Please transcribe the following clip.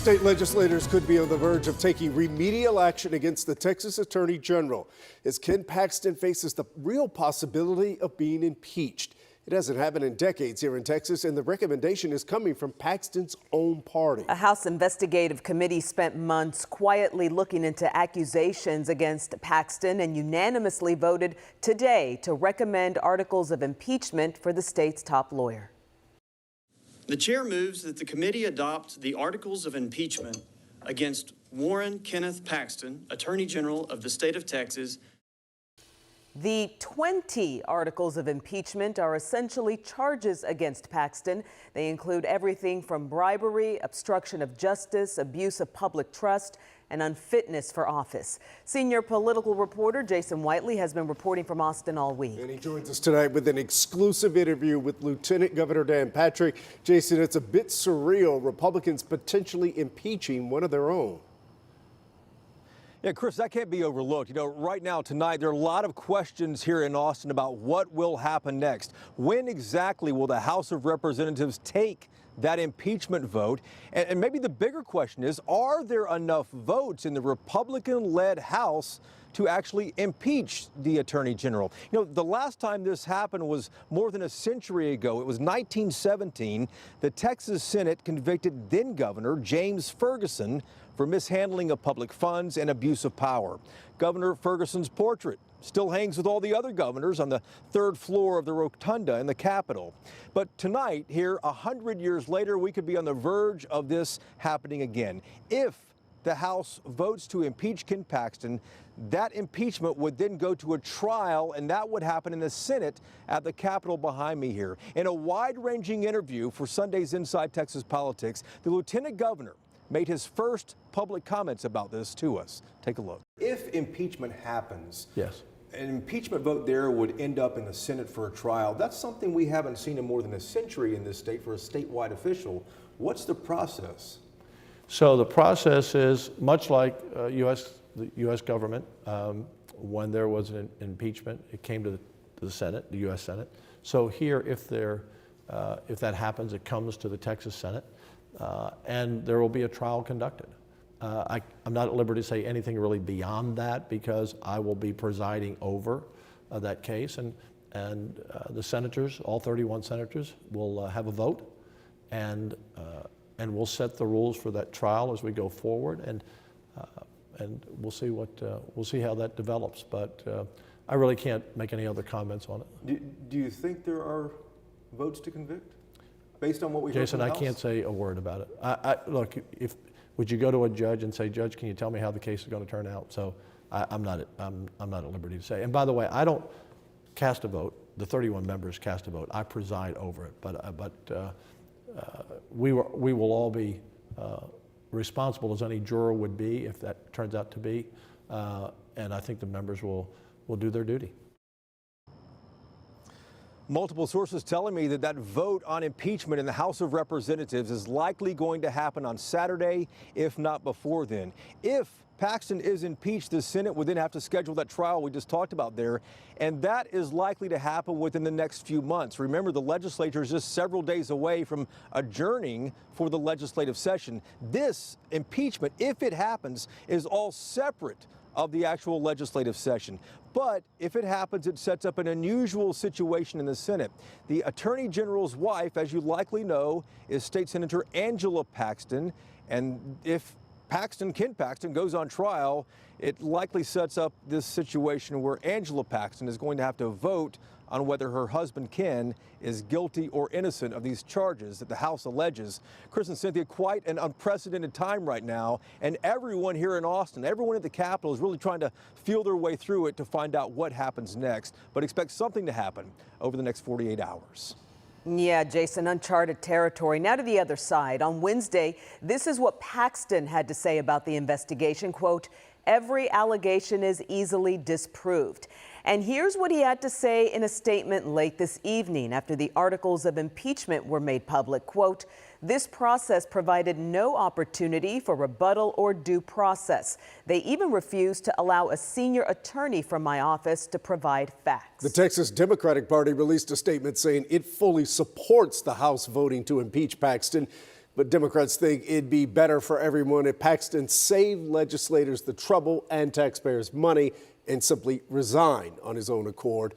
State legislators could be on the verge of taking remedial action against the Texas Attorney General as Ken Paxton faces the real possibility of being impeached. It hasn't happened in decades here in Texas, and the recommendation is coming from Paxton's own party. A House investigative committee spent months quietly looking into accusations against Paxton and unanimously voted today to recommend articles of impeachment for the state's top lawyer. The chair moves that the committee adopt the articles of impeachment against Warren Kenneth Paxton, Attorney General of the state of Texas. The 20 articles of impeachment are essentially charges against Paxton. They include everything from bribery, obstruction of justice, abuse of public trust, and unfitness for office. Senior political reporter Jason Whiteley has been reporting from Austin all week. And he joins us tonight with an exclusive interview with Lieutenant Governor Dan Patrick. Jason, it's a bit surreal, Republicans potentially impeaching one of their own. Yeah, Chris, that can't be overlooked. You know, right now, tonight, there are a lot of questions here in Austin about what will happen next. When exactly will the House of Representatives take that impeachment vote? And maybe the bigger question is, are there enough votes in the Republican-led House to actually impeach the Attorney General? You know, the last time this happened was more than a century ago. It was 1917. The Texas Senate convicted then-Governor James Ferguson for mishandling of public funds and abuse of power. Governor Ferguson's portrait still hangs with all the other governors on the third floor of the rotunda in the Capitol. But tonight, here, 100 years later, we could be on the verge of this happening again. If the House votes to impeach Ken Paxton, that impeachment would then go to a trial, and that would happen in the Senate at the Capitol behind me here. In a wide-ranging interview for Sunday's Inside Texas Politics, the Lieutenant Governor made his first public comments about this to us. Take a look. If impeachment happens, Yes. an impeachment vote there would end up in the Senate for a trial. That's something we haven't seen in more than a century in this state for a statewide official. What's the process? So the process is much like the U.S. government. When there was an impeachment, it came to the Senate, the U.S. Senate. So here, if that happens, it comes to the Texas Senate, and there will be a trial conducted. I'm not at liberty to say anything really beyond that because I will be presiding over that case, and the senators, all 31 senators, will have a vote, and we'll set the rules for that trial as we go forward, and we'll see how that develops. But I really can't make any other comments on it. Do you think there are votes to convict based on what we heard Jason, from the I House? can't say a word about it. Look, would you go to a judge and say, Judge, can you tell me how the case is going to turn out? So I'm not at liberty to say. And by the way, I don't cast a vote. The 31 members cast a vote. I preside over it. But we will all be responsible as any juror would be if that turns out to be. And I think the members will do their duty. Multiple sources telling me that vote on impeachment in the House of Representatives is likely going to happen on Saturday, if not before then. If Paxton is impeached, the Senate would then have to schedule that trial we just talked about there, and that is likely to happen within the next few months. Remember, the legislature is just several days away from adjourning for the legislative session. This impeachment, if it happens, is all separate of the actual legislative session. But if it happens, it sets up an unusual situation in the Senate. The Attorney General's wife, as you likely know, is State Senator Angela Paxton, and if Ken Paxton goes on trial, it likely sets up this situation where Angela Paxton is going to have to vote on whether her husband Ken is guilty or innocent of these charges that the House alleges. Chris and Cynthia, quite an unprecedented time right now, and everyone here in Austin, everyone at the Capitol is really trying to feel their way through it to find out what happens next, but expect something to happen over the next 48 hours. Yeah, Jason, uncharted territory. Now to the other side. On Wednesday, this is what Paxton had to say about the investigation. Quote, "Every allegation is easily disproved." And here's what he had to say in a statement late this evening after the articles of impeachment were made public. Quote, "This process provided no opportunity for rebuttal or due process. They even refused to allow a senior attorney from my office to provide facts." The Texas Democratic Party released a statement saying it fully supports the House voting to impeach Paxton. But Democrats think it'd be better for everyone if Paxton saved legislators the trouble and taxpayers' money and simply resign on his own accord.